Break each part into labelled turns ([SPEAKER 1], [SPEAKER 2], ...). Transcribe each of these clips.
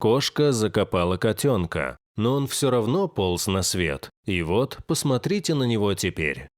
[SPEAKER 1] Кошка закопала котенка, но он все равно полз на свет. И вот, посмотрите на него теперь.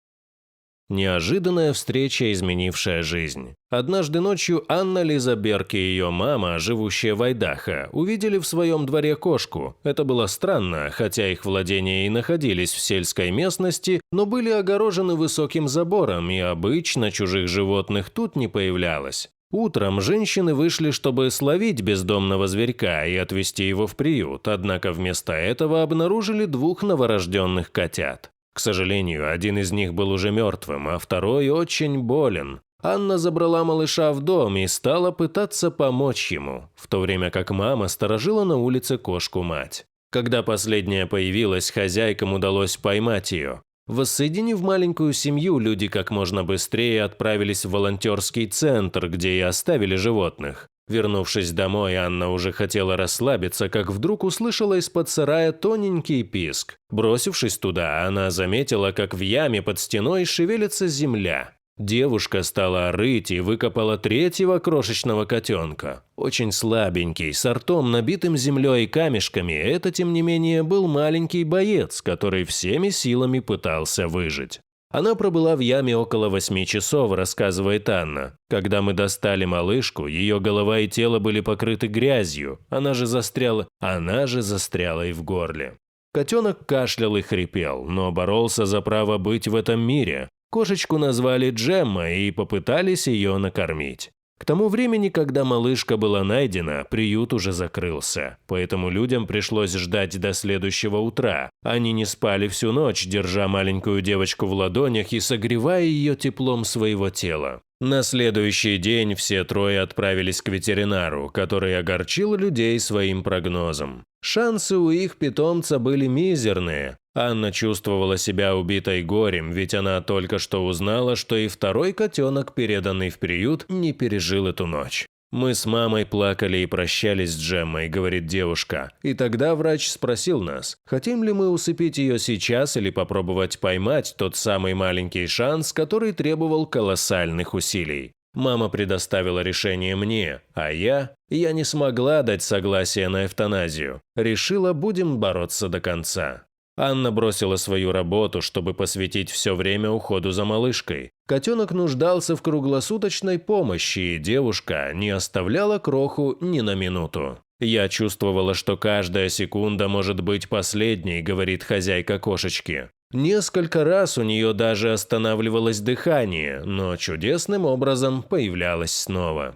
[SPEAKER 1] Неожиданная встреча, изменившая жизнь. Однажды ночью Анна Лизаберг и ее мама, живущая в Айдахо, увидели в своем дворе кошку. Это было странно, хотя их владения и находились в сельской местности, но были огорожены высоким забором, и обычно чужих животных тут не появлялось. Утром женщины вышли, чтобы словить бездомного зверька и отвезти его в приют, однако вместо этого обнаружили двух новорожденных котят. К сожалению, один из них был уже мертвым, а второй очень болен. Анна забрала малыша в дом и стала пытаться помочь ему, в то время как мама сторожила на улице кошку-мать. Когда последняя появилась, хозяйкам удалось поймать ее. Воссоединив маленькую семью, люди как можно быстрее отправились в волонтерский центр, где и оставили животных. Вернувшись домой, Анна уже хотела расслабиться, как вдруг услышала из-под сарая тоненький писк. Бросившись туда, она заметила, как в яме под стеной шевелится земля. Девушка стала рыть и выкопала третьего крошечного котенка. Очень слабенький, с ртом, набитым землей и камешками, это, тем не менее, был маленький боец, который всеми силами пытался выжить. Она пробыла в яме около 8 часов, рассказывает Анна. Когда мы достали малышку, ее голова и тело были покрыты грязью, она же застряла и в горле. Котенок кашлял и хрипел, но боролся за право быть в этом мире. Кошечку назвали Джемма и попытались ее накормить. К тому времени, когда малышка была найдена, приют уже закрылся, поэтому людям пришлось ждать до следующего утра. Они не спали всю ночь, держа маленькую девочку в ладонях и согревая ее теплом своего тела. На следующий день все трое отправились к ветеринару, который огорчил людей своим прогнозом. Шансы у их питомца были мизерные. Анна чувствовала себя убитой горем, ведь она только что узнала, что и второй котенок, переданный в приют, не пережил эту ночь. «Мы с мамой плакали и прощались с Джеммой», – говорит девушка. И тогда врач спросил нас, хотим ли мы усыпить ее сейчас или попробовать поймать тот самый маленький шанс, который требовал колоссальных усилий. Мама предоставила решение мне, а я не смогла дать согласие на эвтаназию. Решила, будем бороться до конца. Анна бросила свою работу, чтобы посвятить все время уходу за малышкой. Котенок нуждался в круглосуточной помощи, и девушка не оставляла кроху ни на минуту. «Я чувствовала, что каждая секунда может быть последней», – говорит хозяйка кошечки. Несколько раз у нее даже останавливалось дыхание, но чудесным образом появлялось снова.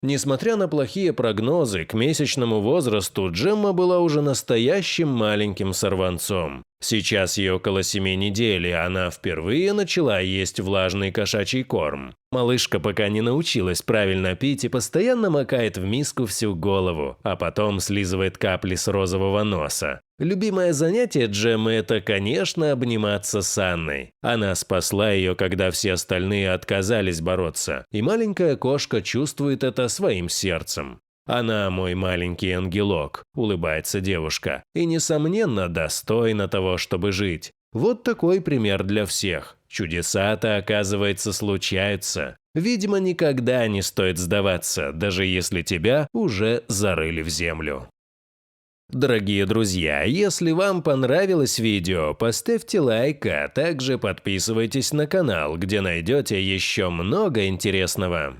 [SPEAKER 1] Несмотря на плохие прогнозы, к месячному возрасту Джемма была уже настоящим маленьким сорванцом. Сейчас ей около 7 недель, и она впервые начала есть влажный кошачий корм. Малышка пока не научилась правильно пить и постоянно макает в миску всю голову, а потом слизывает капли с розового носа. Любимое занятие Джеммы – это, конечно, обниматься с Анной. Она спасла ее, когда все остальные отказались бороться, и маленькая кошка чувствует это своим сердцем. «Она мой маленький ангелок», – улыбается девушка, и, несомненно, достойна того, чтобы жить. Вот такой пример для всех. Чудеса-то, оказывается, случаются. Видимо, никогда не стоит сдаваться, даже если тебя уже зарыли в землю. Дорогие друзья, если вам понравилось видео, поставьте лайк, а также подписывайтесь на канал, где найдете еще много интересного.